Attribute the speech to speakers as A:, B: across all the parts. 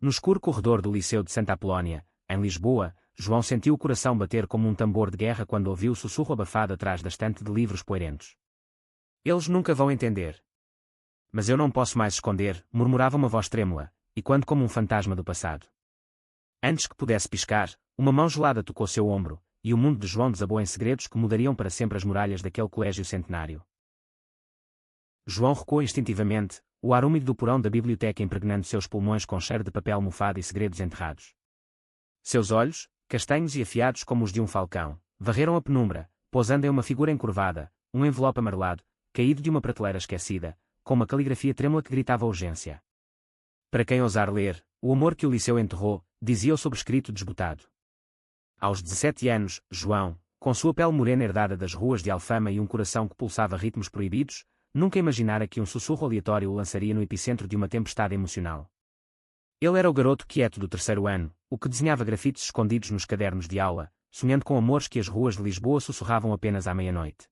A: No escuro corredor do Liceu de Santa Apolónia, em Lisboa, João sentiu o coração bater como um tambor de guerra quando ouviu o sussurro abafado atrás da estante de livros poeirentos. Eles nunca vão entender. Mas eu não posso mais esconder, murmurava uma voz trêmula, e quando como um fantasma do passado. Antes que pudesse piscar, uma mão gelada tocou seu ombro, e o mundo de João desabou em segredos que mudariam para sempre as muralhas daquele colégio centenário. João recuou instintivamente, o ar úmido do porão da biblioteca impregnando seus pulmões com cheiro de papel mofado e segredos enterrados. Seus olhos, castanhos e afiados como os de um falcão, varreram a penumbra, pousando em uma figura encurvada, um envelope amarelado, caído de uma prateleira esquecida, com uma caligrafia trêmula que gritava urgência. Para quem ousar ler, o amor que o Liceu enterrou, dizia o sobrescrito desbotado. Aos 17 anos, João, com sua pele morena herdada das ruas de Alfama e um coração que pulsava ritmos proibidos, nunca imaginara que um sussurro aleatório o lançaria no epicentro de uma tempestade emocional. Ele era o garoto quieto do terceiro ano, o que desenhava grafites escondidos nos cadernos de aula, sonhando com amores que as ruas de Lisboa sussurravam apenas à meia-noite.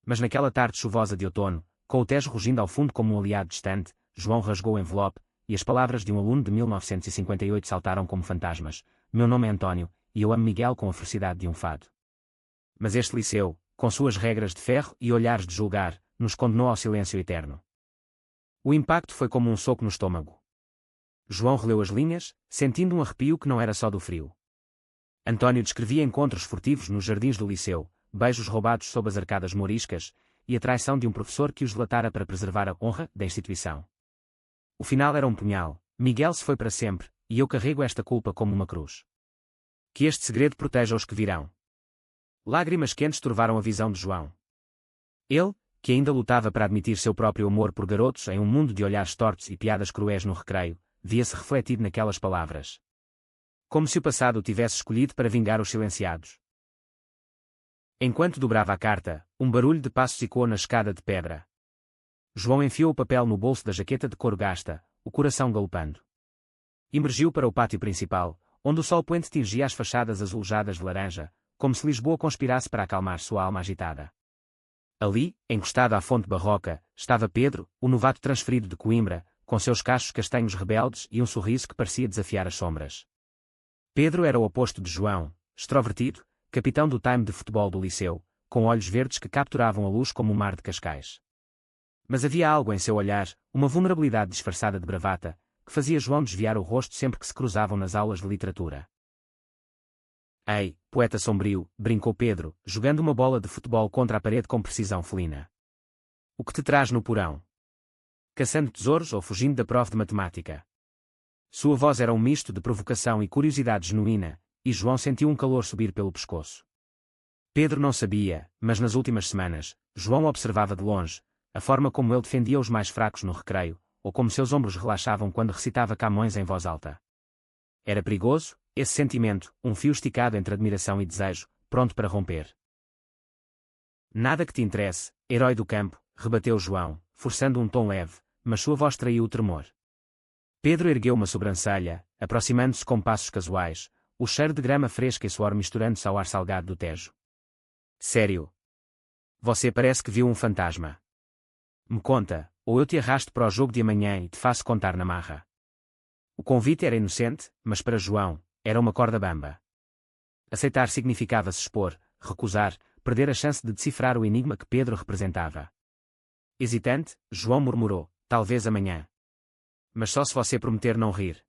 A: Mas naquela tarde chuvosa de outono, com o Tejo rugindo ao fundo como um aliado distante, João rasgou o envelope, e as palavras de um aluno de 1958 saltaram como fantasmas: "Meu nome é António, e eu amo Miguel com a ferocidade de um fado." Mas este liceu, com suas regras de ferro e olhares de julgar, nos condenou ao silêncio eterno. O impacto foi como um soco no estômago. João releu as linhas, sentindo um arrepio que não era só do frio. António descrevia encontros furtivos nos jardins do liceu, beijos roubados sob as arcadas mouriscas, e a traição de um professor que os delatara para preservar a honra da instituição. O final era um punhal: Miguel se foi para sempre, e eu carrego esta culpa como uma cruz. Que este segredo proteja os que virão. Lágrimas quentes turvaram a visão de João. Ele, que ainda lutava para admitir seu próprio amor por garotos em um mundo de olhares tortos e piadas cruéis no recreio, via-se refletido naquelas palavras. Como se o passado o tivesse escolhido para vingar os silenciados. Enquanto dobrava a carta, um barulho de passos ecoou na escada de pedra. João enfiou o papel no bolso da jaqueta de couro gasta, o coração galopando. Emergiu para o pátio principal, onde o sol poente tingia as fachadas azuladas de laranja, como se Lisboa conspirasse para acalmar sua alma agitada. Ali, encostado à fonte barroca, estava Pedro, o novato transferido de Coimbra, com seus cachos castanhos rebeldes e um sorriso que parecia desafiar as sombras. Pedro era o oposto de João, extrovertido, capitão do time de futebol do liceu, com olhos verdes que capturavam a luz como o mar de Cascais. Mas havia algo em seu olhar, uma vulnerabilidade disfarçada de bravata, que fazia João desviar o rosto sempre que se cruzavam nas aulas de literatura. "Ei, poeta sombrio", brincou Pedro, jogando uma bola de futebol contra a parede com precisão felina. "O que te traz no porão? Caçando tesouros ou fugindo da prova de matemática?" Sua voz era um misto de provocação e curiosidade genuína, e João sentiu um calor subir pelo pescoço. Pedro não sabia, mas nas últimas semanas, João observava de longe a forma como ele defendia os mais fracos no recreio, ou como seus ombros relaxavam quando recitava Camões em voz alta. Era perigoso, esse sentimento, um fio esticado entre admiração e desejo, pronto para romper. "Nada que te interesse, herói do campo", rebateu João, forçando um tom leve, mas sua voz traiu o tremor. Pedro ergueu uma sobrancelha, aproximando-se com passos casuais, o cheiro de grama fresca e suor misturando-se ao ar salgado do Tejo. "Sério? Você parece que viu um fantasma. Me conta, ou eu te arrasto para o jogo de amanhã e te faço contar na marra." O convite era inocente, mas para João, era uma corda bamba. Aceitar significava se expor, recusar, perder a chance de decifrar o enigma que Pedro representava. Hesitante, João murmurou: "Talvez amanhã. Mas só se você prometer não rir."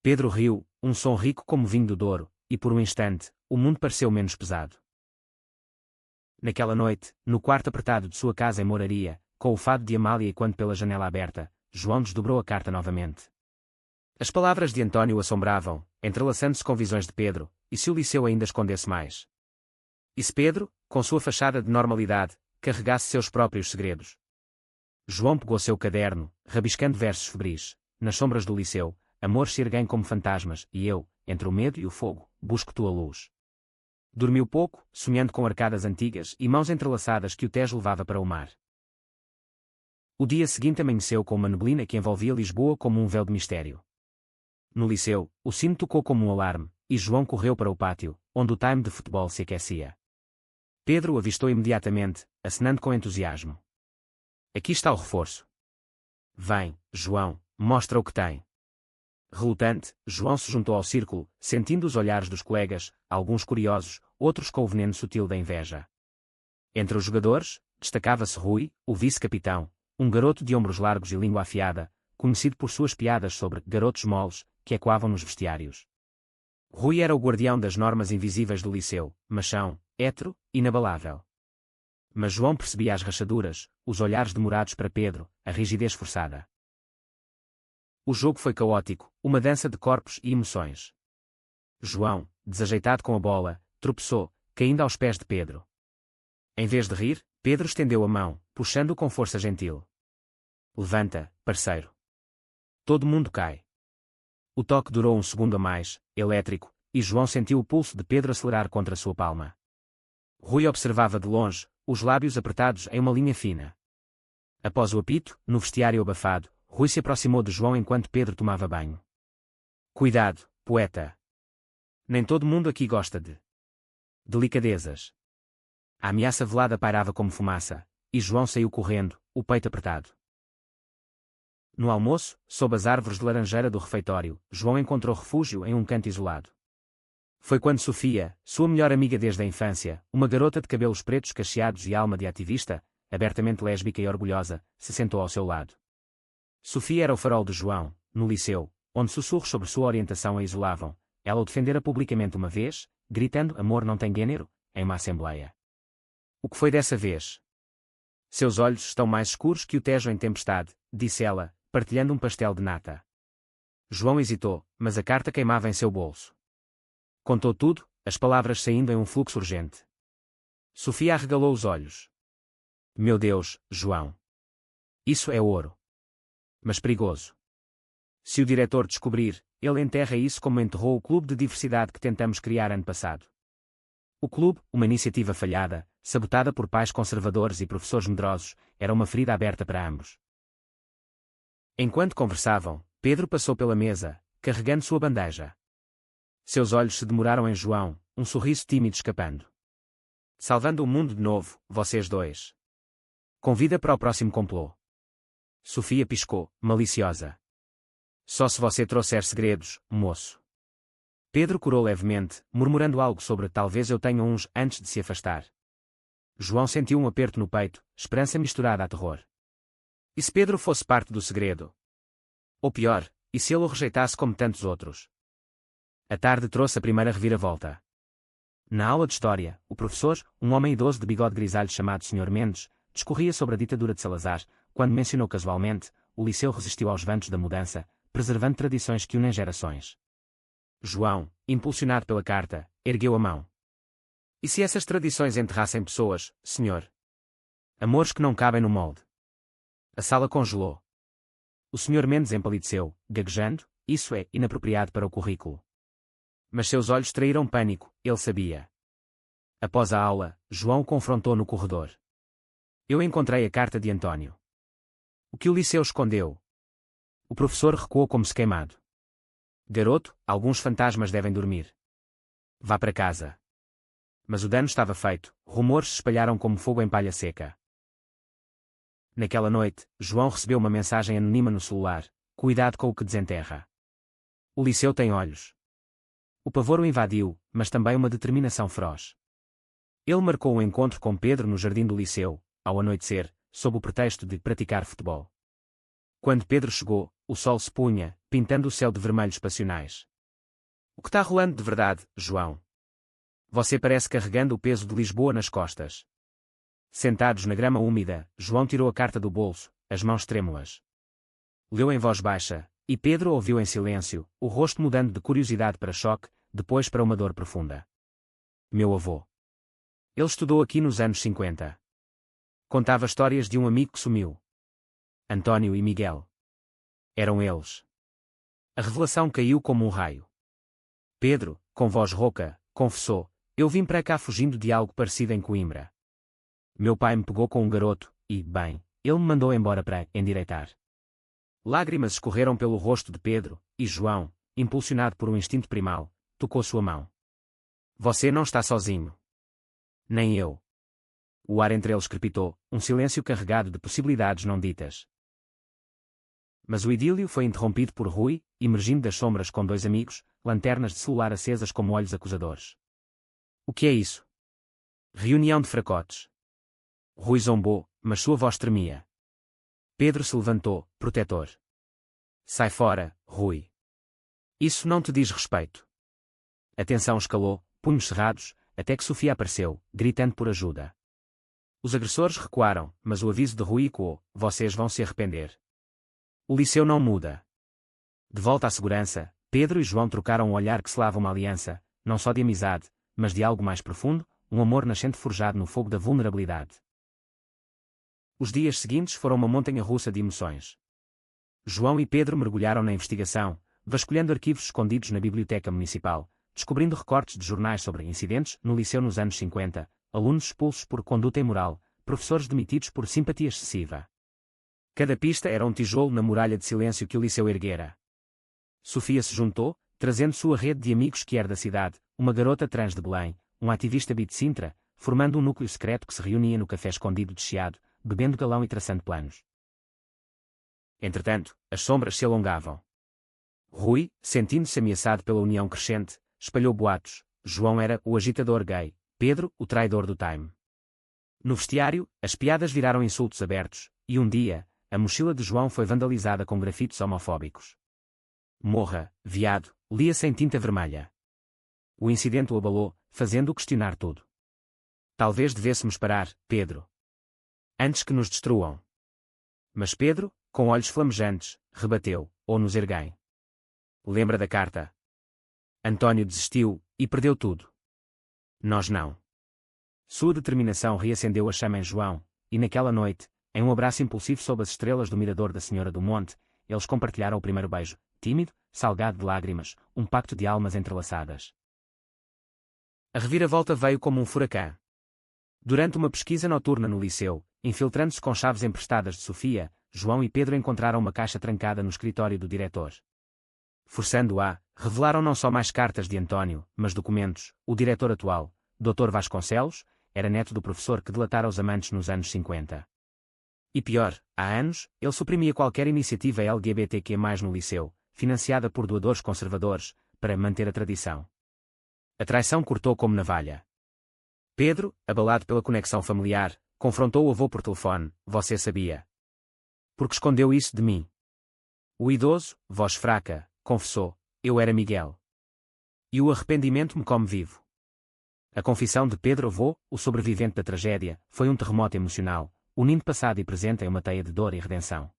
A: Pedro riu, um som rico como vinho do Douro, e por um instante, o mundo pareceu menos pesado. Naquela noite, no quarto apertado de sua casa em Moraria, com o fado de Amália ecoando pela janela aberta, João desdobrou a carta novamente. As palavras de António assombravam, entrelaçando-se com visões de Pedro, e se o liceu ainda escondesse mais? E se Pedro, com sua fachada de normalidade, carregasse seus próprios segredos? João pegou seu caderno, rabiscando versos febris: "Nas sombras do liceu, amores se erguem como fantasmas, e eu, entre o medo e o fogo, busco tua luz." Dormiu pouco, sonhando com arcadas antigas e mãos entrelaçadas que o Tejo levava para o mar. O dia seguinte amanheceu com uma neblina que envolvia Lisboa como um véu de mistério. No liceu, o sino tocou como um alarme, e João correu para o pátio, onde o time de futebol se aquecia. Pedro o avistou imediatamente, acenando com entusiasmo. "Aqui está o reforço. Vem, João, mostra o que tem." Relutante, João se juntou ao círculo, sentindo os olhares dos colegas, alguns curiosos, outros com o veneno sutil da inveja. Entre os jogadores, destacava-se Rui, o vice-capitão, um garoto de ombros largos e língua afiada, conhecido por suas piadas sobre garotos moles, que ecoavam nos vestiários. Rui era o guardião das normas invisíveis do liceu, machão, hétero, inabalável. Mas João percebia as rachaduras, os olhares demorados para Pedro, a rigidez forçada. O jogo foi caótico, uma dança de corpos e emoções. João, desajeitado com a bola, tropeçou, caindo aos pés de Pedro. Em vez de rir, Pedro estendeu a mão, puxando-o com força gentil. Levanta, parceiro. Todo mundo cai. O toque durou um segundo a mais, elétrico, e João sentiu o pulso de Pedro acelerar contra sua palma. Rui observava de longe, os lábios apertados em uma linha fina. Após o apito, no vestiário abafado, Rui se aproximou de João enquanto Pedro tomava banho. Cuidado, poeta. Nem todo mundo aqui gosta de delicadezas. A ameaça velada pairava como fumaça, e João saiu correndo, o peito apertado. No almoço, sob as árvores de laranjeira do refeitório, João encontrou refúgio em um canto isolado. Foi quando Sofia, sua melhor amiga desde a infância, uma garota de cabelos pretos cacheados e alma de ativista, abertamente lésbica e orgulhosa, se sentou ao seu lado. Sofia era o farol de João, no liceu, onde sussurros sobre sua orientação a isolavam. Ela o defendera publicamente uma vez, gritando "amor não tem gênero", em uma assembleia. O que foi dessa vez? Seus olhos estão mais escuros que o Tejo em tempestade, disse ela, partilhando um pastel de nata. João hesitou, mas a carta queimava em seu bolso. Contou tudo, as palavras saindo em um fluxo urgente. Sofia arregalou os olhos. Meu Deus, João. Isso é ouro. Mas perigoso. Se o diretor descobrir, ele enterra isso como enterrou o clube de diversidade que tentamos criar ano passado. O clube, uma iniciativa falhada, sabotada por pais conservadores e professores medrosos, era uma ferida aberta para ambos. Enquanto conversavam, Pedro passou pela mesa, carregando sua bandeja. Seus olhos se demoraram em João, um sorriso tímido escapando. Salvando o mundo de novo, vocês dois. Convida para o próximo complô. Sofia piscou, maliciosa. Só se você trouxer segredos, moço. Pedro corou levemente, murmurando algo sobre talvez eu tenha uns antes de se afastar. João sentiu um aperto no peito, esperança misturada a terror. E se Pedro fosse parte do segredo? Ou pior, e se ele o rejeitasse como tantos outros? A tarde trouxe a primeira reviravolta. Na aula de história, o professor, um homem idoso de bigode grisalho chamado Sr. Mendes, discorria sobre a ditadura de Salazar, quando mencionou casualmente, o liceu resistiu aos ventos da mudança, preservando tradições que unem gerações. João, impulsionado pela carta, ergueu a mão. E se essas tradições enterrassem pessoas, senhor? Amores que não cabem no molde. A sala congelou. O Sr. Mendes empalideceu, gaguejando, isso é inapropriado para o currículo. Mas seus olhos traíram pânico, ele sabia. Após a aula, João o confrontou no corredor. Eu encontrei a carta de António. O que o liceu escondeu? O professor recuou como se queimado. Garoto, alguns fantasmas devem dormir. Vá para casa. Mas o dano estava feito, rumores se espalharam como fogo em palha seca. Naquela noite, João recebeu uma mensagem anônima no celular: cuidado com o que desenterra. O liceu tem olhos. O pavor o invadiu, mas também uma determinação feroz. Ele marcou um encontro com Pedro no jardim do liceu, ao anoitecer, sob o pretexto de praticar futebol. Quando Pedro chegou, o sol se punha, pintando o céu de vermelhos passionais. O que está rolando de verdade, João? Você parece carregando o peso de Lisboa nas costas. Sentados na grama úmida, João tirou a carta do bolso, as mãos trêmulas. Leu em voz baixa, e Pedro ouviu em silêncio, o rosto mudando de curiosidade para choque, depois para uma dor profunda. Meu avô. Ele estudou aqui nos anos 50. Contava histórias de um amigo que sumiu. António e Miguel. Eram eles. A revelação caiu como um raio. Pedro, com voz rouca, confessou: eu vim para cá fugindo de algo parecido em Coimbra. Meu pai me pegou com um garoto, e, bem, ele me mandou embora para endireitar. Lágrimas escorreram pelo rosto de Pedro, e João, impulsionado por um instinto primal, tocou sua mão. Você não está sozinho. Nem eu. O ar entre eles crepitou, um silêncio carregado de possibilidades não ditas. Mas o idílio foi interrompido por Rui, emergindo das sombras com 2 amigos, lanternas de celular acesas como olhos acusadores. O que é isso? Reunião de fracotes. Rui zombou, mas sua voz tremia. Pedro se levantou, protetor. Sai fora, Rui. Isso não te diz respeito. A tensão escalou, punhos cerrados, até que Sofia apareceu, gritando por ajuda. Os agressores recuaram, mas o aviso de Rui ecoou: vocês vão se arrepender. O liceu não muda. De volta à segurança, Pedro e João trocaram um olhar que selava uma aliança, não só de amizade, mas de algo mais profundo, um amor nascente forjado no fogo da vulnerabilidade. Os dias seguintes foram uma montanha-russa de emoções. João e Pedro mergulharam na investigação, vasculhando arquivos escondidos na biblioteca municipal, descobrindo recortes de jornais sobre incidentes no liceu nos anos 50, alunos expulsos por conduta imoral, professores demitidos por simpatia excessiva. Cada pista era um tijolo na muralha de silêncio que o liceu erguera. Sofia se juntou, trazendo sua rede de amigos que era da cidade, uma garota trans de Belém, um ativista bi de Sintra, formando um núcleo secreto que se reunia no café escondido de Chiado, bebendo galão e traçando planos. Entretanto, as sombras se alongavam. Rui, sentindo-se ameaçado pela união crescente, espalhou boatos. João era o agitador gay, Pedro, o traidor do Time. No vestiário, as piadas viraram insultos abertos, e um dia, a mochila de João foi vandalizada com grafites homofóbicos. Morra, viado, lia-se em tinta vermelha. O incidente o abalou, fazendo-o questionar tudo. Talvez devêssemos parar, Pedro. Antes que nos destruam. Mas Pedro, com olhos flamejantes, rebateu: ou nos erguem. Lembra da carta? António desistiu, e perdeu tudo. Nós não. Sua determinação reacendeu a chama em João, e naquela noite, em um abraço impulsivo sob as estrelas do mirador da Senhora do Monte, eles compartilharam o primeiro beijo, tímido, salgado de lágrimas, um pacto de almas entrelaçadas. A reviravolta veio como um furacão. Durante uma pesquisa noturna no liceu, infiltrando-se com chaves emprestadas de Sofia, João e Pedro encontraram uma caixa trancada no escritório do diretor. Forçando-a, revelaram não só mais cartas de António, mas documentos. O diretor atual, Dr. Vasconcelos, era neto do professor que delatara os amantes nos anos 50. E pior, há anos, ele suprimia qualquer iniciativa LGBTQ+ no liceu, financiada por doadores conservadores, para manter a tradição. A traição cortou como navalha. Pedro, abalado pela conexão familiar, confrontou o avô por telefone: você sabia? Porque escondeu isso de mim? O idoso, voz fraca, confessou: eu era Miguel. E o arrependimento me come vivo. A confissão de Pedro avô, o sobrevivente da tragédia, foi um terremoto emocional, unindo passado e presente em uma teia de dor e redenção.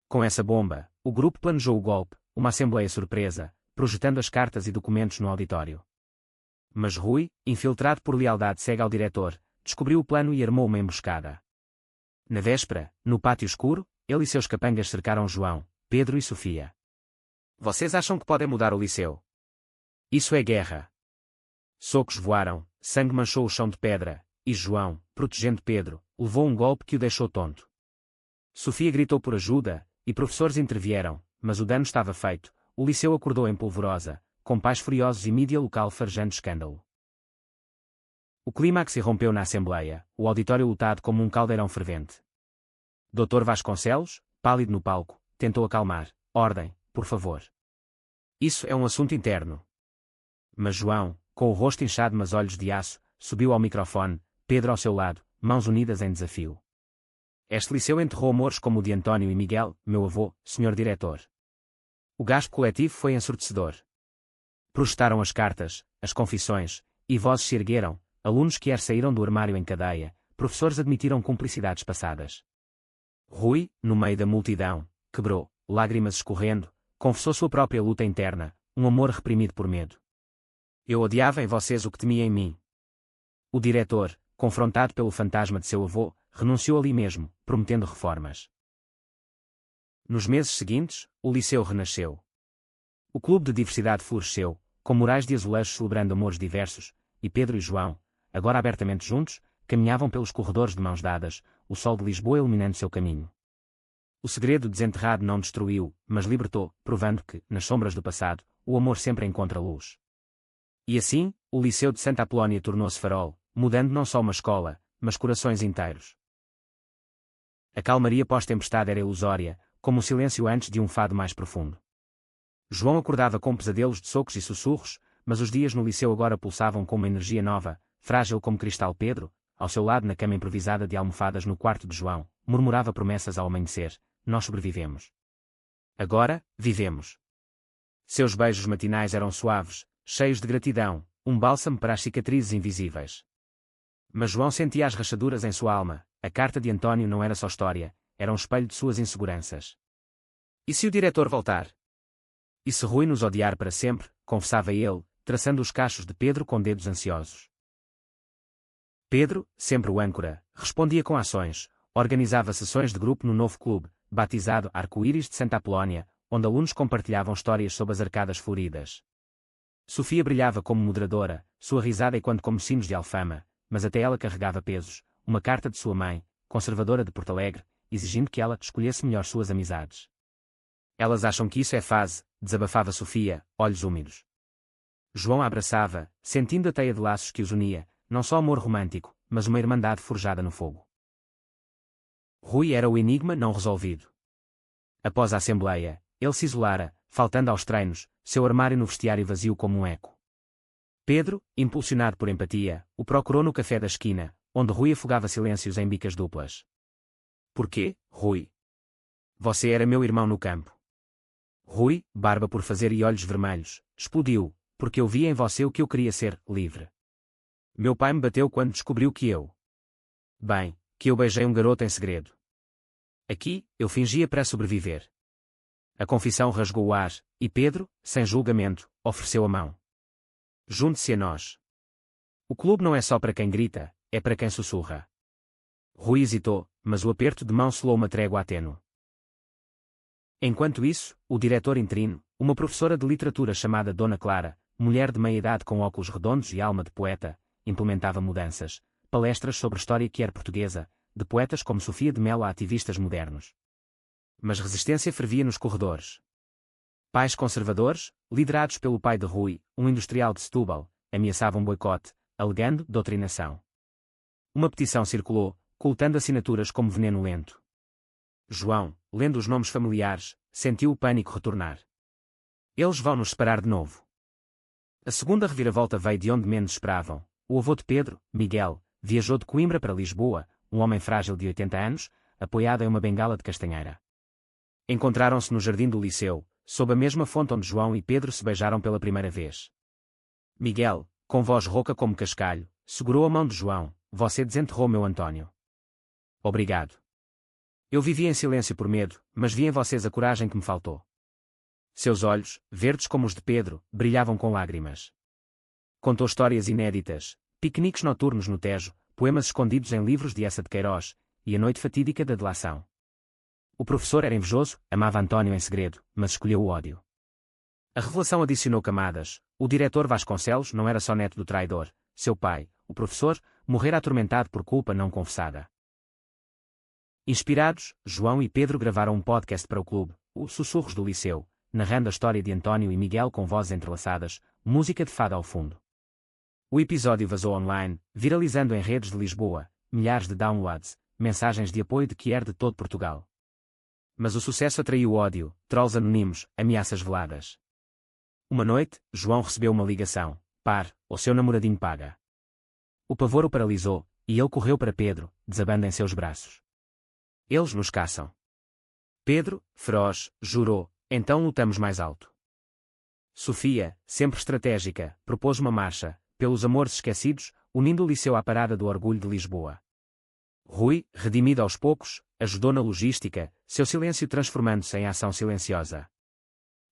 A: Com essa bomba, o grupo planejou o golpe, uma assembleia surpresa, projetando as cartas e documentos no auditório. Mas Rui, infiltrado por lealdade cega ao diretor, descobriu o plano e armou uma emboscada. Na véspera, no pátio escuro, ele e seus capangas cercaram João, Pedro e Sofia. Vocês acham que podem mudar o liceu? Isso é guerra. Socos voaram, sangue manchou o chão de pedra, e João, protegendo Pedro, levou um golpe que o deixou tonto. Sofia gritou por ajuda, e professores intervieram, mas o dano estava feito. O liceu acordou em polvorosa, com pais furiosos e mídia local farjando escândalo. O clímax irrompeu na assembleia, o auditório lotado como um caldeirão fervente. Dr. Vasconcelos, pálido no palco, tentou acalmar: ordem, por favor. Isso é um assunto interno. Mas João, com o rosto inchado mas olhos de aço, subiu ao microfone, Pedro ao seu lado, mãos unidas em desafio. Este liceu enterrou amores como o de António e Miguel, meu avô, senhor diretor. O gasto coletivo foi ensurdecedor. Projetaram as cartas, as confissões, e vozes se ergueram, alunos que saíram do armário em cadeia, professores admitiram cumplicidades passadas. Rui, no meio da multidão, quebrou, lágrimas escorrendo, confessou sua própria luta interna, um amor reprimido por medo. Eu odiava em vocês o que temia em mim. O diretor, confrontado pelo fantasma de seu avô, renunciou ali mesmo, prometendo reformas. Nos meses seguintes, o liceu renasceu. O clube de diversidade floresceu, com murais de azulejos celebrando amores diversos, e Pedro e João, agora abertamente juntos, caminhavam pelos corredores de mãos dadas, o sol de Lisboa iluminando seu caminho. O segredo desenterrado não destruiu, mas libertou, provando que, nas sombras do passado, o amor sempre encontra luz. E assim, o Liceu de Santa Apolónia tornou-se farol, mudando não só uma escola, mas corações inteiros. A calmaria pós-tempestade era ilusória, como o silêncio antes de um fado mais profundo. João acordava com pesadelos de socos e sussurros, mas os dias no liceu agora pulsavam com uma energia nova, frágil como cristal. Pedro, ao seu lado na cama improvisada de almofadas no quarto de João, murmurava promessas ao amanhecer: nós sobrevivemos. Agora, vivemos. Seus beijos matinais eram suaves, cheios de gratidão, um bálsamo para as cicatrizes invisíveis. Mas João sentia as rachaduras em sua alma. A carta de António não era só história, era um espelho de suas inseguranças. E se o diretor voltar? E se Rui nos odiar para sempre, confessava ele, traçando os cachos de Pedro com dedos ansiosos. Pedro, sempre o âncora, respondia com ações, organizava sessões de grupo no novo clube, batizado Arco-Íris de Santa Apolónia, onde alunos compartilhavam histórias sob as arcadas floridas. Sofia brilhava como moderadora, sua risada enquanto como sinos de alfama, mas até ela carregava pesos, uma carta de sua mãe, conservadora de Porto Alegre, exigindo que ela escolhesse melhor suas amizades. Elas acham que isso é fase, desabafava Sofia, olhos úmidos. João a abraçava, sentindo a teia de laços que os unia, não só amor romântico, mas uma irmandade forjada no fogo. Rui era o enigma não resolvido. Após a assembleia, ele se isolara, faltando aos treinos, seu armário no vestiário vazio como um eco. Pedro, impulsionado por empatia, o procurou no café da esquina, onde Rui afogava silêncios em bicas duplas. Porquê, Rui? Você era meu irmão no campo. Rui, barba por fazer e olhos vermelhos, explodiu, porque eu via em você o que eu queria ser, livre. Meu pai me bateu quando descobriu que eu... Bem, que eu beijei um garoto em segredo. Aqui, eu fingia para sobreviver. A confissão rasgou o ar, e Pedro, sem julgamento, ofereceu a mão. Junte-se a nós. O clube não é só para quem grita, é para quem sussurra. Rui hesitou, mas o aperto de mão selou uma trégua tênue. Enquanto isso, o diretor interino, uma professora de literatura chamada Dona Clara, mulher de meia-idade com óculos redondos e alma de poeta, implementava mudanças, palestras sobre história queer portuguesa, de poetas como Sofia de Melo a ativistas modernos. Mas resistência fervia nos corredores. Pais conservadores, liderados pelo pai de Rui, um industrial de Setúbal, ameaçavam boicote, alegando doutrinação. Uma petição circulou, coletando assinaturas como veneno lento. João, lendo os nomes familiares, sentiu o pânico retornar. Eles vão nos separar de novo. A segunda reviravolta veio de onde menos esperavam. O avô de Pedro, Miguel, viajou de Coimbra para Lisboa, um homem frágil de 80 anos, apoiado em uma bengala de castanheira. Encontraram-se no jardim do liceu, sob a mesma fonte onde João e Pedro se beijaram pela primeira vez. Miguel, com voz rouca como cascalho, segurou a mão de João. Você desenterrou meu António. Obrigado. Eu vivi em silêncio por medo, mas vi em vocês a coragem que me faltou. Seus olhos, verdes como os de Pedro, brilhavam com lágrimas. Contou histórias inéditas, piqueniques noturnos no Tejo, poemas escondidos em livros de Essa de Queiroz, e a noite fatídica da delação. O professor era invejoso, amava António em segredo, mas escolheu o ódio. A revelação adicionou camadas. O diretor Vasconcelos não era só neto do traidor, seu pai, o professor, morrera atormentado por culpa não confessada. Inspirados, João e Pedro gravaram um podcast para o clube, Os Sussurros do Liceu, narrando a história de António e Miguel com vozes entrelaçadas, música de fado ao fundo. O episódio vazou online, viralizando em redes de Lisboa, milhares de downloads, mensagens de apoio de queer de todo Portugal. Mas o sucesso atraiu ódio, trolls anónimos, ameaças veladas. Uma noite, João recebeu uma ligação. Par, o seu namoradinho paga. O pavor o paralisou, e ele correu para Pedro, desabando em seus braços. Eles nos caçam. Pedro, feroz, jurou, então lutamos mais alto. Sofia, sempre estratégica, propôs uma marcha, pelos amores esquecidos, unindo o liceu à parada do orgulho de Lisboa. Rui, redimido aos poucos, ajudou na logística, seu silêncio transformando-se em ação silenciosa.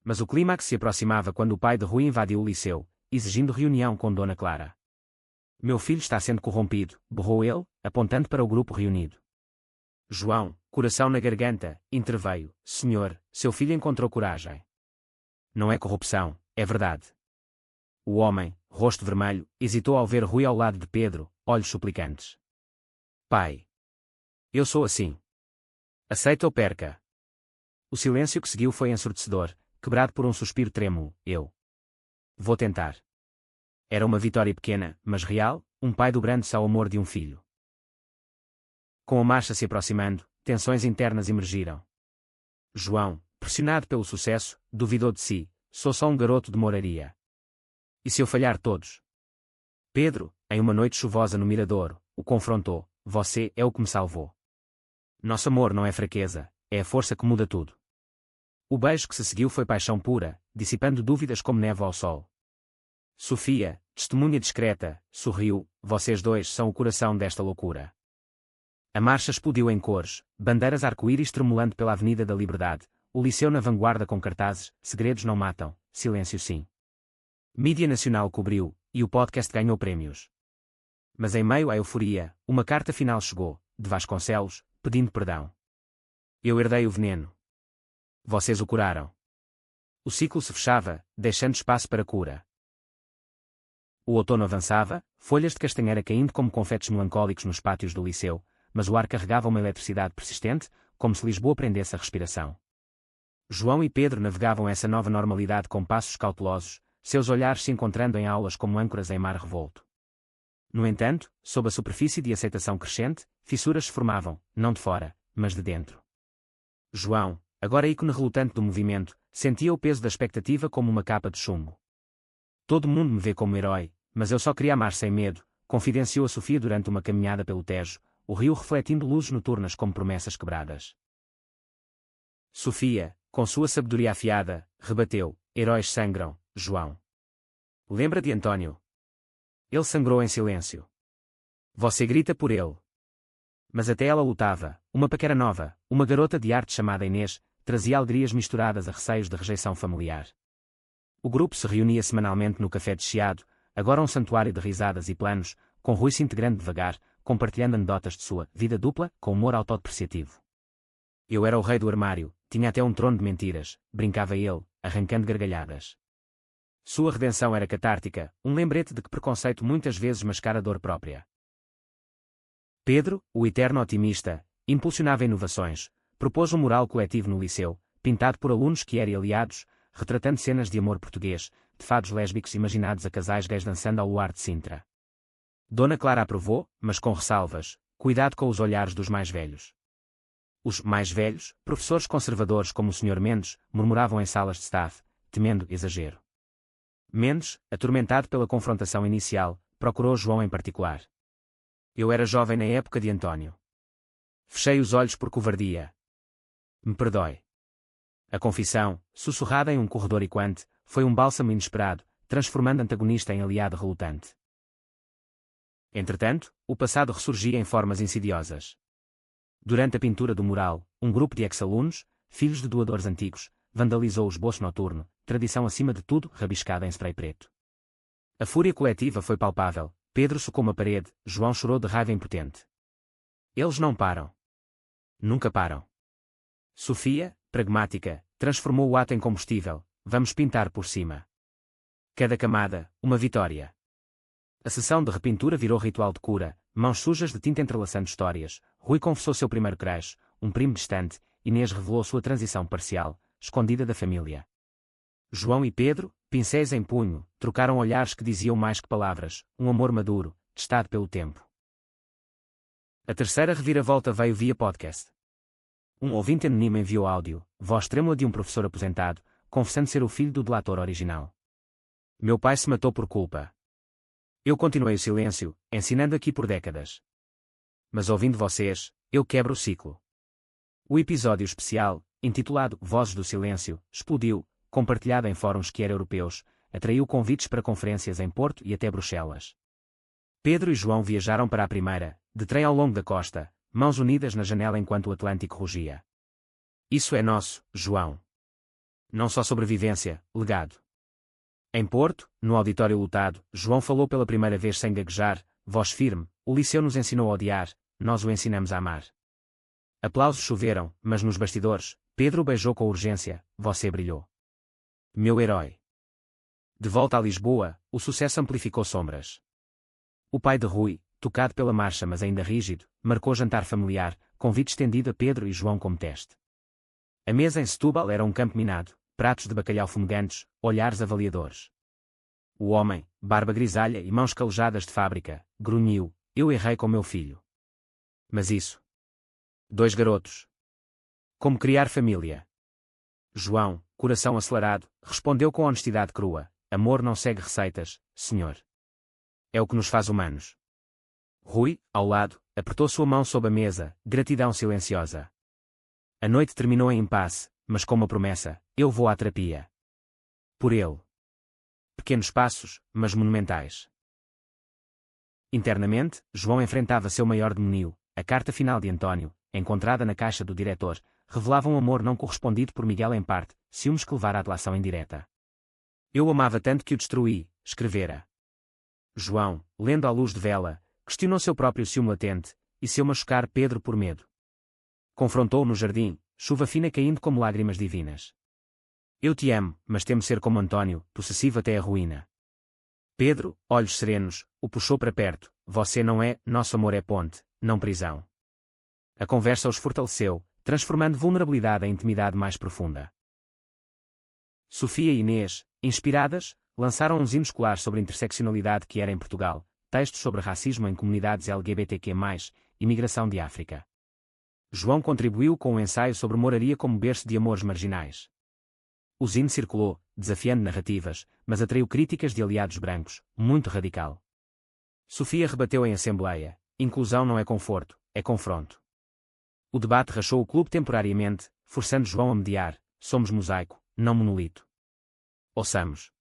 A: Mas o clímax se aproximava quando o pai de Rui invadiu o liceu, exigindo reunião com Dona Clara. Meu filho está sendo corrompido, berrou ele, apontando para o grupo reunido. João, coração na garganta, interveio. Senhor, seu filho encontrou coragem. Não é corrupção, é verdade. O homem, rosto vermelho, hesitou ao ver Rui ao lado de Pedro, olhos suplicantes. Pai. Eu sou assim. Aceita ou perca. O silêncio que seguiu foi ensurdecedor, quebrado por um suspiro trêmulo. Eu. Vou tentar. Era uma vitória pequena, mas real, um pai dobrando-se ao amor de um filho. Com a marcha se aproximando, tensões internas emergiram. João, pressionado pelo sucesso, duvidou de si. Sou só um garoto de moraria. E se eu falhar todos? Pedro, em uma noite chuvosa no Miradouro, o confrontou. Você é o que me salvou. Nosso amor não é fraqueza, é a força que muda tudo. O beijo que se seguiu foi paixão pura, dissipando dúvidas como névoa ao sol. Sofia, testemunha discreta, sorriu. Vocês dois são o coração desta loucura. A marcha explodiu em cores, bandeiras arco-íris tremulando pela Avenida da Liberdade, o Liceu na vanguarda com cartazes, segredos não matam, silêncio sim. Mídia nacional cobriu, e o podcast ganhou prémios. Mas em meio à euforia, uma carta final chegou, de Vasconcelos, pedindo perdão. Eu herdei o veneno. Vocês o curaram. O ciclo se fechava, deixando espaço para cura. O outono avançava, folhas de castanheira caindo como confetes melancólicos nos pátios do liceu, mas o ar carregava uma eletricidade persistente, como se Lisboa prendesse a respiração. João e Pedro navegavam essa nova normalidade com passos cautelosos, seus olhares se encontrando em aulas como âncoras em mar revolto. No entanto, sob a superfície de aceitação crescente, fissuras se formavam, não de fora, mas de dentro. João, agora ícone relutante do movimento, sentia o peso da expectativa como uma capa de chumbo. Todo mundo me vê como herói, mas eu só queria amar sem medo, confidenciou a Sofia durante uma caminhada pelo Tejo, o rio refletindo luzes noturnas como promessas quebradas. Sofia, com sua sabedoria afiada, rebateu: heróis sangram, João. Lembra de António? Ele sangrou em silêncio. Você grita por ele. Mas até ela lutava, uma paquera nova, uma garota de arte chamada Inês, trazia alegrias misturadas a receios de rejeição familiar. O grupo se reunia semanalmente no Café de Chiado, agora um santuário de risadas e planos, com Rui se integrando devagar, compartilhando anedotas de sua vida dupla, com humor autodepreciativo. Eu era o rei do armário, tinha até um trono de mentiras, brincava ele, arrancando gargalhadas. Sua redenção era catártica, um lembrete de que preconceito muitas vezes mascara dor própria. Pedro, o eterno otimista, impulsionava inovações, propôs um mural coletivo no liceu, pintado por alunos que eram aliados, retratando cenas de amor português, de fados lésbicos imaginados a casais gays dançando ao luar de Sintra. Dona Clara aprovou, mas com ressalvas: cuidado com os olhares dos mais velhos. Os mais velhos, professores conservadores como o Sr. Mendes, murmuravam em salas de staff, temendo exagero. Mendes, atormentado pela confrontação inicial, procurou João em particular. Eu era jovem na época de António. Fechei os olhos por covardia. Me perdoe. A confissão, sussurrada em um corredor equante, foi um bálsamo inesperado, transformando antagonista em aliado relutante. Entretanto, o passado ressurgia em formas insidiosas. Durante a pintura do mural, um grupo de ex-alunos, filhos de doadores antigos, vandalizou o esboço noturno, tradição acima de tudo rabiscada em spray preto. A fúria coletiva foi palpável, Pedro socou uma parede, João chorou de raiva impotente. Eles não param. Nunca param. Sofia, pragmática, transformou o ato em combustível: vamos pintar por cima. Cada camada, uma vitória. A sessão de repintura virou ritual de cura, mãos sujas de tinta entrelaçando histórias. Rui confessou seu primeiro crush, um primo distante. Inês revelou sua transição parcial, escondida da família. João e Pedro, pincéis em punho, trocaram olhares que diziam mais que palavras, um amor maduro, testado pelo tempo. A terceira reviravolta veio via podcast. Um ouvinte anônimo enviou áudio, voz trêmula de um professor aposentado, confessando ser o filho do delator original. Meu pai se matou por culpa. Eu continuei o silêncio, ensinando aqui por décadas. Mas ouvindo vocês, eu quebro o ciclo. O episódio especial, intitulado Vozes do Silêncio, explodiu, compartilhado em fóruns europeus, atraiu convites para conferências em Porto e até Bruxelas. Pedro e João viajaram para a primeira, de trem ao longo da costa, mãos unidas na janela enquanto o Atlântico rugia. Isso é nosso, João. Não só sobrevivência, legado. Em Porto, no auditório lotado, João falou pela primeira vez sem gaguejar, voz firme: o liceu nos ensinou a odiar, nós o ensinamos a amar. Aplausos choveram, mas nos bastidores, Pedro beijou com urgência: você brilhou. Meu herói. De volta a Lisboa, o sucesso amplificou sombras. O pai de Rui, tocado pela marcha mas ainda rígido, marcou jantar familiar, convite estendido a Pedro e João como teste. A mesa em Setúbal era um campo minado, pratos de bacalhau fumegantes, olhares avaliadores. O homem, barba grisalha e mãos calejadas de fábrica, grunhiu: eu errei com meu filho. Mas isso. 2 garotos. Como criar família? João, coração acelerado, respondeu com honestidade crua: amor não segue receitas, senhor. É o que nos faz humanos. Rui, ao lado, apertou sua mão sob a mesa, gratidão silenciosa. A noite terminou em impasse, mas com uma promessa: eu vou à terapia. Por ele. Pequenos passos, mas monumentais. Internamente, João enfrentava seu maior demônio. A carta final de António, encontrada na caixa do diretor, revelava um amor não correspondido por Miguel em parte, ciúmes que levara à delação indireta. Eu amava tanto que o destruí, escrevera. João, lendo à luz de vela, questionou seu próprio ciúme latente, e se eu machucar Pedro por medo. Confrontou-o no jardim, chuva fina caindo como lágrimas divinas. Eu te amo, mas temo ser como António, possessivo até a ruína. Pedro, olhos serenos, o puxou para perto: você não é, nosso amor é ponte, não prisão. A conversa os fortaleceu, transformando vulnerabilidade em intimidade mais profunda. Sofia e Inês, inspiradas, lançaram uns hinos escolares sobre a interseccionalidade que era em Portugal, textos sobre racismo em comunidades LGBTQ+, e migração de África. João contribuiu com um ensaio sobre moraria como berço de amores marginais. O zine circulou, desafiando narrativas, mas atraiu críticas de aliados brancos, muito radical. Sofia rebateu em assembleia: inclusão não é conforto, é confronto. O debate rachou o clube temporariamente, forçando João a mediar: somos mosaico, não monolito. Ouçamos.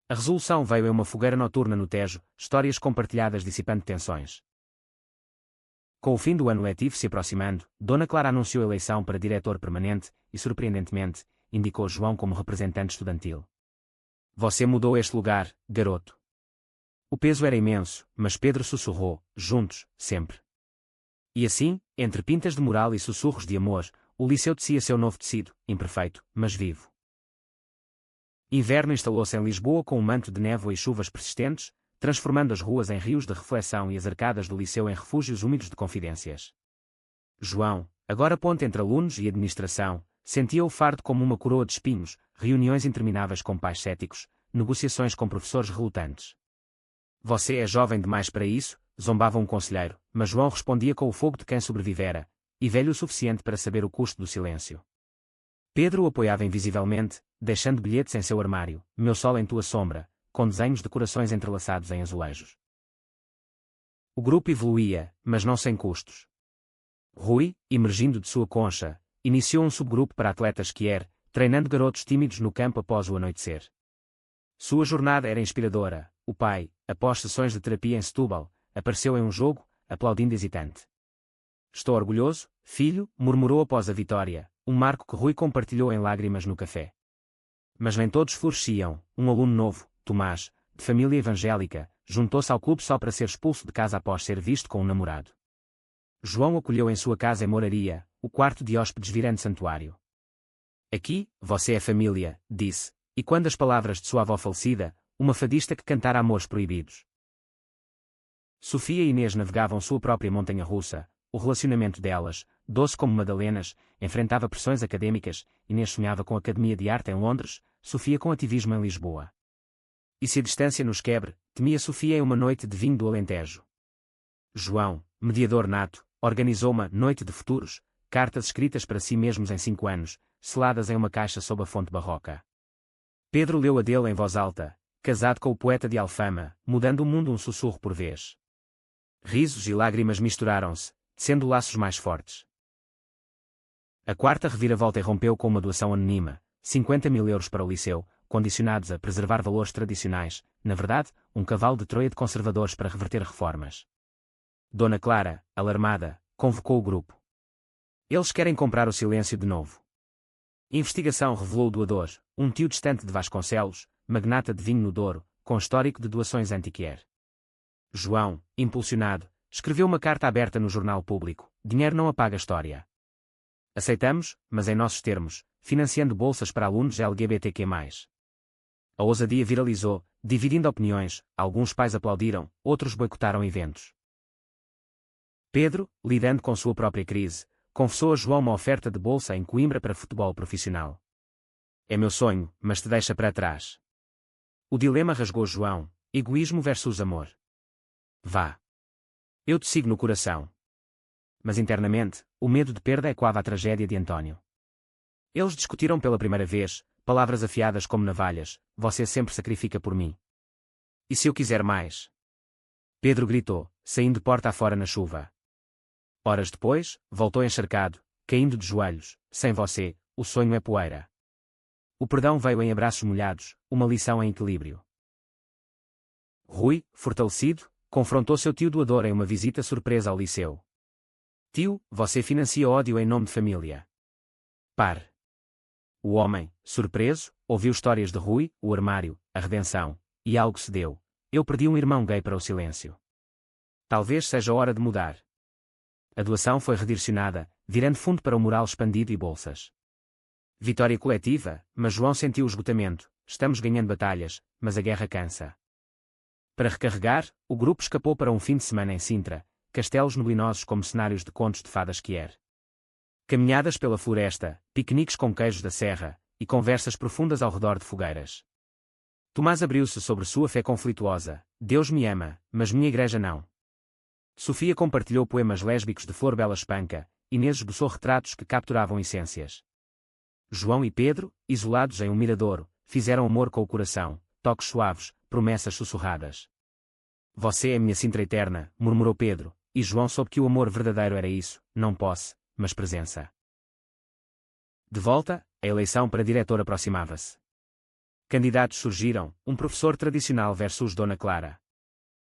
A: A resolução veio em uma fogueira noturna no Tejo, histórias compartilhadas dissipando tensões. Com o fim do ano letivo se aproximando, Dona Clara anunciou a eleição para diretor permanente e, surpreendentemente, indicou João como representante estudantil. Você mudou este lugar, garoto. O peso era imenso, mas Pedro sussurrou: juntos, sempre. E assim, entre pintas de moral e sussurros de amor, o liceu tecia seu novo tecido, imperfeito, mas vivo. Inverno instalou-se em Lisboa com um manto de névoa e chuvas persistentes, transformando as ruas em rios de reflexão e as arcadas do liceu em refúgios úmidos de confidências. João, agora ponte entre alunos e administração, sentia o fardo como uma coroa de espinhos, reuniões intermináveis com pais céticos, negociações com professores relutantes. Você é jovem demais para isso, zombava um conselheiro, mas João respondia com o fogo de quem sobrevivera, e velho o suficiente para saber o custo do silêncio. Pedro o apoiava invisivelmente, deixando bilhetes em seu armário: meu sol em tua sombra, com desenhos de corações entrelaçados em azulejos. O grupo evoluía, mas não sem custos. Rui, emergindo de sua concha, iniciou um subgrupo para atletas quier, treinando garotos tímidos no campo após o anoitecer. Sua jornada era inspiradora. O pai, após sessões de terapia em Setúbal, apareceu em um jogo, aplaudindo hesitante. Estou orgulhoso, filho, murmurou após a vitória, um marco que Rui compartilhou em lágrimas no café. Mas nem todos floresciam. Um aluno novo, Tomás, de família evangélica, juntou-se ao clube só para ser expulso de casa após ser visto com um namorado. João acolheu em sua casa em Moraria, o quarto de hóspedes virando santuário. Aqui, você é família, disse, e quando as palavras de sua avó falecida, uma fadista que cantara amores proibidos. Sofia e Inês navegavam sua própria montanha-russa. O relacionamento delas, doce como madalenas, enfrentava pressões acadêmicas. Inês sonhava com a Academia de Arte em Londres, Sofia com ativismo em Lisboa. E se a distância nos quebre, temia Sofia em uma noite de vinho do Alentejo. João, mediador nato, organizou uma noite de futuros, cartas escritas para si mesmos em 5 anos, seladas em uma caixa sob a fonte barroca. Pedro leu a dele em voz alta, casado com o poeta de Alfama, mudando o mundo um sussurro por vez. Risos e lágrimas misturaram-se, sendo laços mais fortes. A quarta reviravolta irrompeu com uma doação anónima, 50.000 euros para o liceu, condicionados a preservar valores tradicionais, na verdade, um cavalo de Troia de conservadores para reverter reformas. Dona Clara, alarmada, convocou o grupo. Eles querem comprar o silêncio de novo. Investigação revelou o doador, um tio distante de Vasconcelos, magnata de vinho no Douro, com histórico de doações anti-quier. João, impulsionado, escreveu uma carta aberta no jornal público: dinheiro não apaga a história. Aceitamos, mas em nossos termos, financiando bolsas para alunos LGBTQ+. A ousadia viralizou, dividindo opiniões, alguns pais aplaudiram, outros boicotaram eventos. Pedro, lidando com sua própria crise, confessou a João uma oferta de bolsa em Coimbra para futebol profissional. É meu sonho, mas te deixa para trás. O dilema rasgou João: egoísmo versus amor. Vá. Eu te sigo no coração. Mas internamente, o medo de perda ecoava a tragédia de António. Eles discutiram pela primeira vez, palavras afiadas como navalhas: você sempre sacrifica por mim. E se eu quiser mais? Pedro gritou, saindo porta afora na chuva. Horas depois, voltou encharcado, caindo de joelhos: sem você, o sonho é poeira. O perdão veio em abraços molhados, uma lição em equilíbrio. Rui, fortalecido, confrontou seu tio doador em uma visita surpresa ao liceu. Tio, você financia ódio em nome de família. Pare. O homem, surpreso, ouviu histórias de Rui, o armário, a redenção, e algo se deu. Eu perdi um irmão gay para o silêncio. Talvez seja hora de mudar. A doação foi redirecionada, virando fundo para o mural expandido e bolsas. Vitória coletiva, mas João sentiu o esgotamento. Estamos ganhando batalhas, mas a guerra cansa. Para recarregar, o grupo escapou para um fim de semana em Sintra, castelos neblinosos como cenários de contos de fadas Quier. Caminhadas pela floresta, piqueniques com queijos da serra, e conversas profundas ao redor de fogueiras. Tomás abriu-se sobre sua fé conflituosa: Deus me ama, mas minha igreja não. Sofia compartilhou poemas lésbicos de Flor Bela Espanca, Inês esboçou retratos que capturavam essências. João e Pedro, isolados em um miradouro, fizeram amor com o coração, toques suaves, promessas sussurradas. Você é minha Sintra eterna, murmurou Pedro, e João soube que o amor verdadeiro era isso, não posse, mas presença. De volta, a eleição para diretor aproximava-se. Candidatos surgiram, um professor tradicional versus Dona Clara.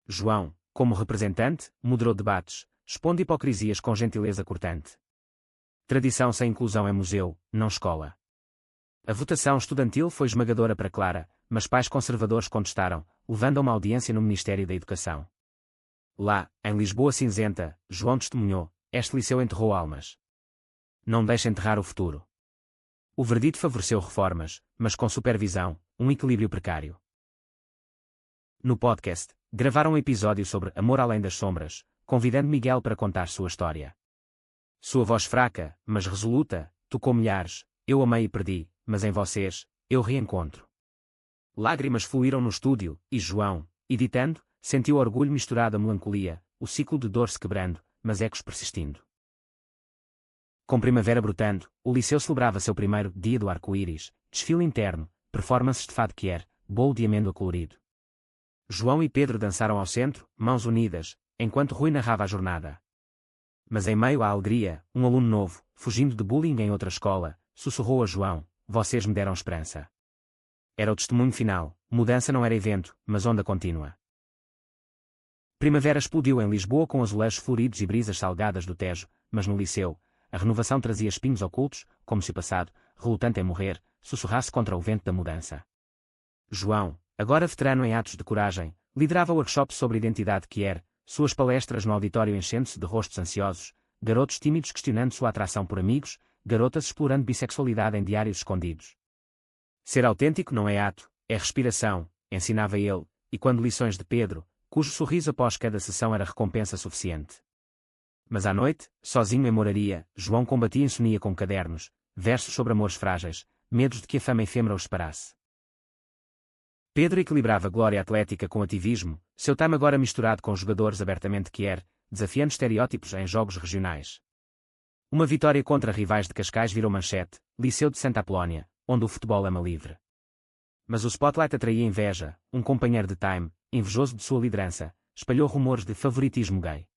A: João, como representante, moderou debates, expondo hipocrisias com gentileza cortante. Tradição sem inclusão é museu, não escola. A votação estudantil foi esmagadora para Clara, mas pais conservadores contestaram, levando a uma audiência no Ministério da Educação. Lá, em Lisboa cinzenta, João testemunhou: este liceu enterrou almas. Não deixe enterrar o futuro. O verdito favoreceu reformas, mas com supervisão, um equilíbrio precário. No podcast, gravaram um episódio sobre Amor Além das Sombras, convidando Miguel para contar sua história. Sua voz fraca, mas resoluta, tocou milhares: eu amei e perdi, mas em vocês, eu reencontro. Lágrimas fluíram no estúdio, e João, editando, sentiu orgulho misturado a melancolia, o ciclo de dor se quebrando, mas ecos persistindo. Com primavera brotando, o liceu celebrava seu primeiro dia do arco-íris, desfile interno, performances de fado Quier, bolo de amêndoa colorido. João e Pedro dançaram ao centro, mãos unidas, enquanto Rui narrava a jornada. Mas em meio à alegria, um aluno novo, fugindo de bullying em outra escola, sussurrou a João: vocês me deram esperança. Era o testemunho final, mudança não era evento, mas onda contínua. Primavera explodiu em Lisboa com azulejos floridos e brisas salgadas do Tejo, mas no liceu, a renovação trazia espinhos ocultos, como se o passado, relutante em morrer, sussurrasse contra o vento da mudança. João, agora veterano em atos de coragem, liderava workshops sobre identidade Quier, suas palestras no auditório enchendo-se de rostos ansiosos, garotos tímidos questionando sua atração por amigos, garotas explorando bissexualidade em diários escondidos. Ser autêntico não é ato, é respiração, ensinava ele, e quando lições de Pedro, cujo sorriso após cada sessão era recompensa suficiente. Mas à noite, sozinho em moraria, João combatia insomnia com cadernos, versos sobre amores frágeis, medos de que a fama efêmera os separasse. Pedro equilibrava glória atlética com ativismo, seu time agora misturado com jogadores abertamente Quier, desafiando estereótipos em jogos regionais. Uma vitória contra rivais de Cascais virou manchete, Liceu de Santa Apolónia, onde o futebol ama livre. Mas o spotlight atraía inveja, um companheiro de time, invejoso de sua liderança, espalhou rumores de favoritismo gay.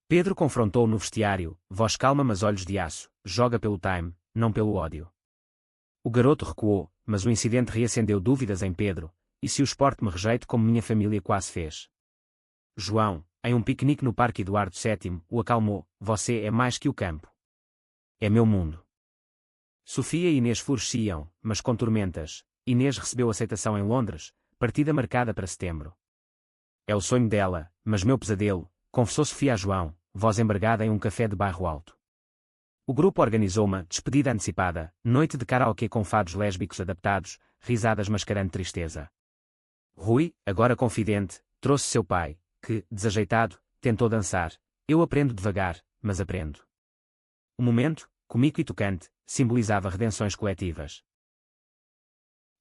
A: Pedro confrontou-o no vestiário, voz calma mas olhos de aço: joga pelo time, não pelo ódio. O garoto recuou, mas o incidente reacendeu dúvidas em Pedro: e se o Sport me rejeita como minha família quase fez? João, em um piquenique no Parque Eduardo VII, o acalmou: você é mais que o campo. É meu mundo. Sofia e Inês floresciam, mas com tormentas. Inês recebeu aceitação em Londres, partida marcada para setembro. É o sonho dela, mas meu pesadelo, confessou Sofia a João, voz embargada em um café de bairro alto. O grupo organizou uma despedida antecipada, noite de karaokê com fados lésbicos adaptados, risadas mascarando tristeza. Rui, agora confidente, trouxe seu pai, que, desajeitado, tentou dançar. Eu aprendo devagar, mas aprendo. O momento, cômico e tocante, simbolizava redenções coletivas.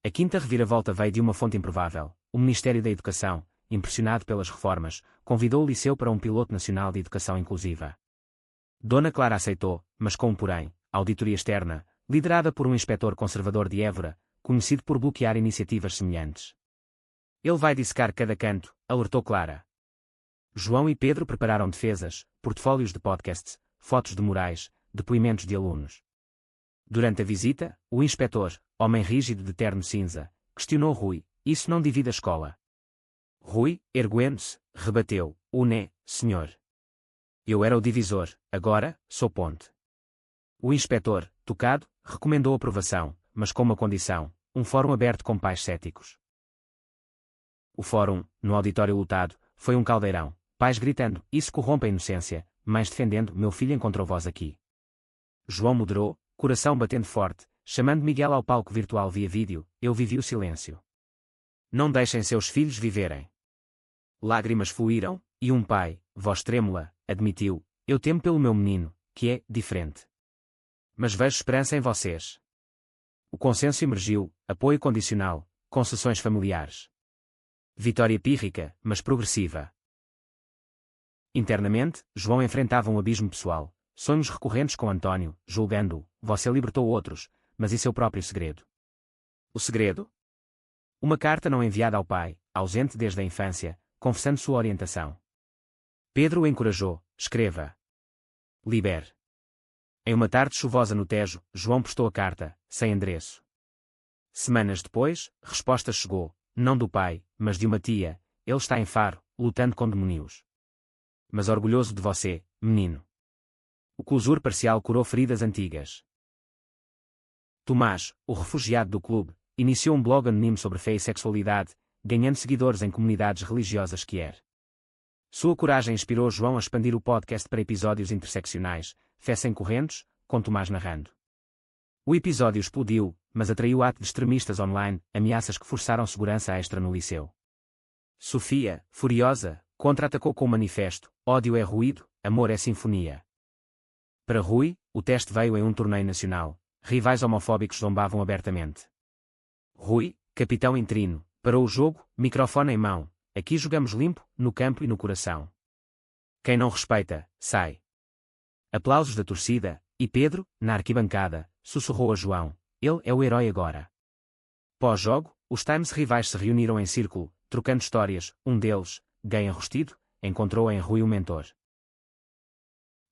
A: A quinta reviravolta veio de uma fonte improvável. O Ministério da Educação, impressionado pelas reformas, convidou o liceu para um piloto nacional de educação inclusiva. Dona Clara aceitou, mas com um porém: a auditoria externa, liderada por um inspetor conservador de Évora, conhecido por bloquear iniciativas semelhantes. Ele vai dissecar cada canto, alertou Clara. João e Pedro prepararam defesas, portfólios de podcasts, fotos de murais, depoimentos de alunos. Durante a visita, o inspetor, homem rígido de terno cinza, questionou Rui: "Isso não divide a escola?" Rui, erguendo-se, rebateu: "Né, senhor. Eu era o divisor, agora, sou ponte." O inspetor, tocado, recomendou aprovação, mas com uma condição: um fórum aberto com pais céticos. O fórum, no auditório lotado, foi um caldeirão, pais gritando: "Isso corrompe a inocência", mães defendendo: "Meu filho encontrou voz aqui." João moderou, coração batendo forte, chamando Miguel ao palco virtual via vídeo. Eu vivi o silêncio. Não deixem seus filhos viverem. Lágrimas fluíram, e um pai, voz trêmula, admitiu: "Eu temo pelo meu menino, que é diferente. Mas vejo esperança em vocês." O consenso emergiu, apoio condicional, concessões familiares. Vitória pírrica, mas progressiva. Internamente, João enfrentava um abismo pessoal, sonhos recorrentes com António, julgando-o: "Você libertou outros, mas e seu próprio segredo?" O segredo? Uma carta não enviada ao pai, ausente desde a infância, confessando sua orientação. Pedro o encorajou: "Escreva. Libere." Em uma tarde chuvosa no Tejo, João postou a carta, sem endereço. Semanas depois, resposta chegou, não do pai, mas de uma tia: "Ele está em Faro, lutando com demónios. Mas orgulhoso de você, menino." O closure parcial curou feridas antigas. Tomás, o refugiado do clube, iniciou um blog anónimo sobre fé e sexualidade, ganhando seguidores em comunidades religiosas que era. Sua coragem inspirou João a expandir o podcast para episódios interseccionais, Fé sem correntes, com Tomás narrando. O episódio explodiu, mas atraiu atos de extremistas online, ameaças que forçaram segurança extra no liceu. Sofia, furiosa, contra-atacou com o manifesto: "Ódio é ruído, amor é sinfonia." Para Rui, o teste veio em um torneio nacional. Rivais homofóbicos zombavam abertamente. Rui, capitão interino, parou o jogo, microfone em mão: "Aqui jogamos limpo, no campo e no coração. Quem não respeita, sai." Aplausos da torcida, e Pedro, na arquibancada, sussurrou a João: "Ele é o herói agora." Pós-jogo, os Times rivais se reuniram em círculo, trocando histórias. Um deles, gay enrustido, encontrou em Rui um mentor.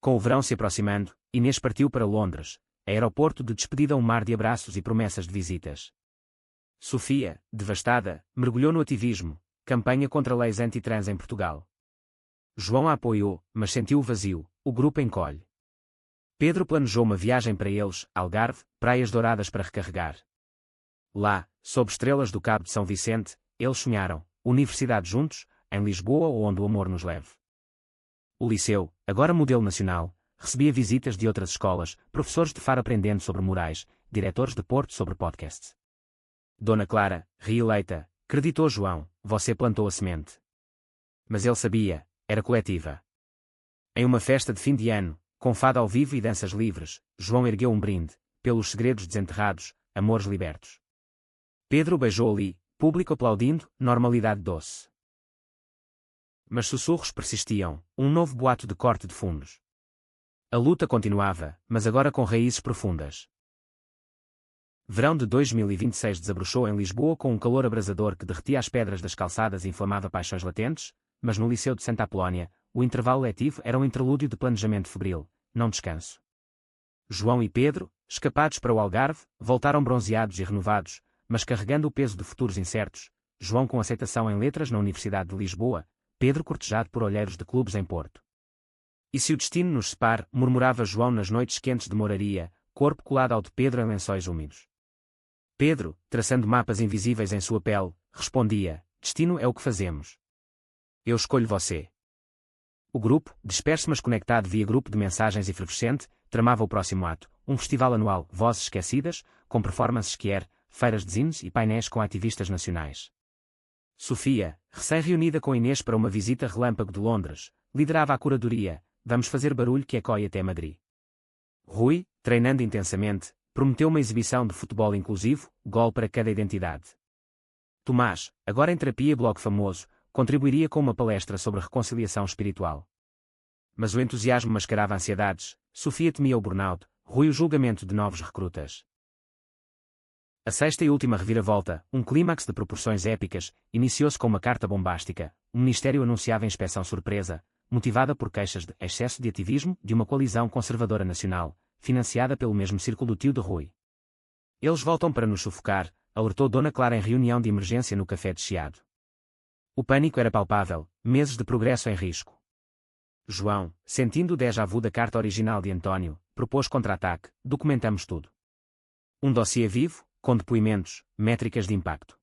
A: Com o verão se aproximando, Inês partiu para Londres, aeroporto de despedida, um mar de abraços e promessas de visitas. Sofia, devastada, mergulhou no ativismo, campanha contra leis anti-trans em Portugal. João a apoiou, mas sentiu o vazio: o grupo encolhe. Pedro planejou uma viagem para eles, Algarve, praias douradas para recarregar. Lá, sob estrelas do Cabo de São Vicente, eles sonharam: universidade juntos, em Lisboa ou onde o amor nos leve. O liceu, agora modelo nacional, recebia visitas de outras escolas, professores de Faro aprendendo sobre morais, diretores de Porto sobre podcasts. Dona Clara, reeleita, creditou João: "Você plantou a semente." Mas ele sabia: era coletiva. Em uma festa de fim de ano, com fado ao vivo e danças livres, João ergueu um brinde: "Pelos segredos desenterrados, amores libertos." Pedro beijou ali, público aplaudindo, normalidade doce. Mas sussurros persistiam, um novo boato de corte de fundos. A luta continuava, mas agora com raízes profundas. Verão de 2026 desabrochou em Lisboa com um calor abrasador que derretia as pedras das calçadas e inflamava paixões latentes, mas no Liceu de Santa Apolónia, o intervalo letivo era um interlúdio de planejamento febril, não descanso. João e Pedro, escapados para o Algarve, voltaram bronzeados e renovados, mas carregando o peso de futuros incertos. João com aceitação em letras na Universidade de Lisboa, Pedro cortejado por olheiros de clubes em Porto. "E se o destino nos separe?", murmurava João nas noites quentes de moraria, corpo colado ao de Pedro em lençóis úmidos. Pedro, traçando mapas invisíveis em sua pele, respondia: "Destino é o que fazemos. Eu escolho você." O grupo, disperso mas conectado via grupo de mensagens efervescente, tramava o próximo ato, um festival anual, Vozes Esquecidas, com performances quer, feiras de zines e painéis com ativistas nacionais. Sofia, recém-reunida com Inês para uma visita relâmpago de Londres, liderava a curadoria: "Vamos fazer barulho que ecoe até Madrid." Rui, treinando intensamente, prometeu uma exibição de futebol inclusivo, gol para cada identidade. Tomás, agora em terapia e blog famoso, contribuiria com uma palestra sobre reconciliação espiritual. Mas o entusiasmo mascarava ansiedades. Sofia temia o burnout, Rui o julgamento de novos recrutas. A sexta e última reviravolta, um clímax de proporções épicas, iniciou-se com uma carta bombástica. O Ministério anunciava inspeção surpresa, motivada por queixas de excesso de ativismo de uma coalizão conservadora nacional, financiada pelo mesmo círculo do tio de Rui. Eles voltam para nos sufocar, alertou Dona Clara em reunião de emergência no café de Chiado. O pânico era palpável, meses de progresso em risco. João, sentindo o déjà-vu da carta original de António, propôs contra-ataque: documentamos tudo. Um dossiê vivo, com depoimentos, métricas de impacto.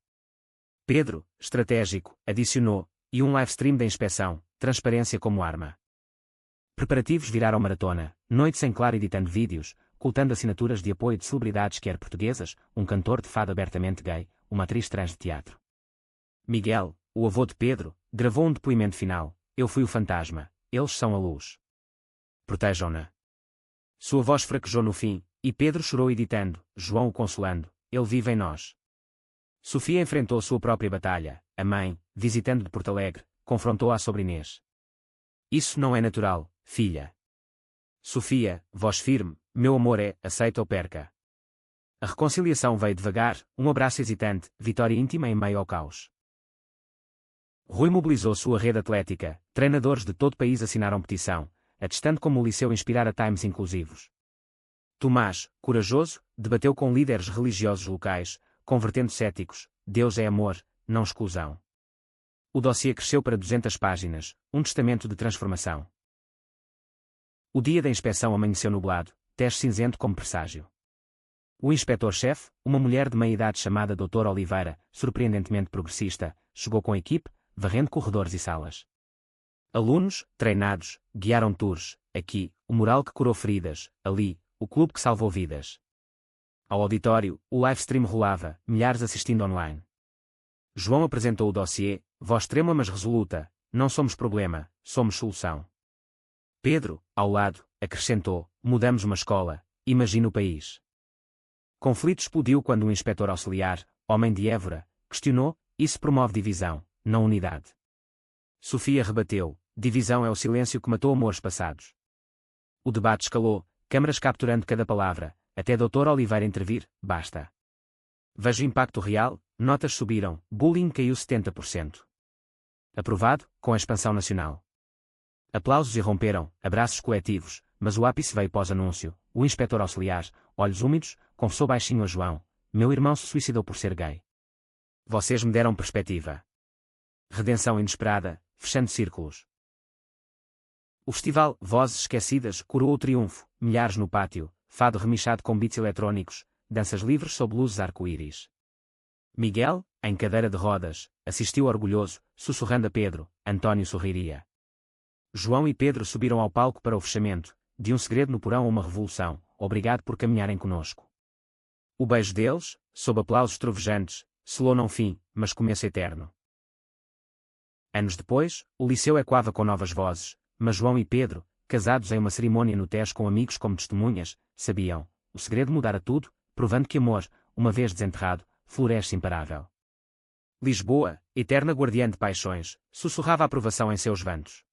A: Pedro, estratégico, adicionou, e um live stream da inspeção, transparência como arma. Preparativos viraram maratona, noites em claro editando vídeos, coltando assinaturas de apoio de celebridades quer portuguesas, um cantor de fado abertamente gay, uma atriz trans de teatro. Miguel, o avô de Pedro, gravou um depoimento final: eu fui o fantasma, eles são a luz. Protejam-na. Sua voz fraquejou no fim, e Pedro chorou editando, João o consolando: ele vive em nós. Sofia enfrentou sua própria batalha. A mãe, visitando de Porto Alegre, confrontou-a sobre Inês. Isso não é natural, filha. Sofia, voz firme: meu amor é, aceita ou perca. A reconciliação veio devagar, um abraço hesitante, vitória íntima em meio ao caos. Rui mobilizou sua rede atlética, treinadores de todo o país assinaram petição, atestando como o liceu inspirara times inclusivos. Tomás, corajoso, debateu com líderes religiosos locais, convertendo céticos: Deus é amor, não exclusão. O dossiê cresceu para 200 páginas, um testamento de transformação. O dia da inspeção amanheceu nublado, teste cinzento como presságio. O inspetor-chefe, uma mulher de meia-idade chamada Dr. Oliveira, surpreendentemente progressista, chegou com a equipe, varrendo corredores e salas. Alunos, treinados, guiaram tours: aqui, o mural que curou feridas; ali, o clube que salvou vidas. Ao auditório, o live stream rolava, milhares assistindo online. João apresentou o dossiê, voz trêmula mas resoluta: não somos problema, somos solução. Pedro, ao lado, acrescentou: mudamos uma escola, imagina o país. Conflito explodiu quando um inspetor auxiliar, homem de Évora, questionou: isso promove divisão, não unidade. Sofia rebateu: divisão é o silêncio que matou amores passados. O debate escalou, câmaras capturando cada palavra, até Dr. Oliveira intervir: basta. Veja o impacto real, notas subiram, bullying caiu 70%. Aprovado, com a expansão nacional. Aplausos irromperam, abraços coletivos, mas o ápice veio pós-anúncio. O inspetor auxiliar, olhos úmidos, confessou baixinho a João: meu irmão se suicidou por ser gay. Vocês me deram perspectiva. Redenção inesperada, fechando círculos. O festival Vozes Esquecidas coroou o triunfo, milhares no pátio, fado remichado com beats eletrónicos, danças livres sob luzes arco-íris. Miguel, em cadeira de rodas, assistiu orgulhoso, sussurrando a Pedro: António sorriria. João e Pedro subiram ao palco para o fechamento, de um segredo no porão a uma revolução, obrigado por caminharem conosco. O beijo deles, sob aplausos trovejantes, selou não fim, mas começo eterno. Anos depois, o liceu ecoava com novas vozes, mas João e Pedro, casados em uma cerimônia no Tejo com amigos como testemunhas, sabiam: o segredo mudara tudo, provando que amor, uma vez desenterrado, floresce imparável. Lisboa, eterna guardiã de paixões, sussurrava a aprovação em seus vantos.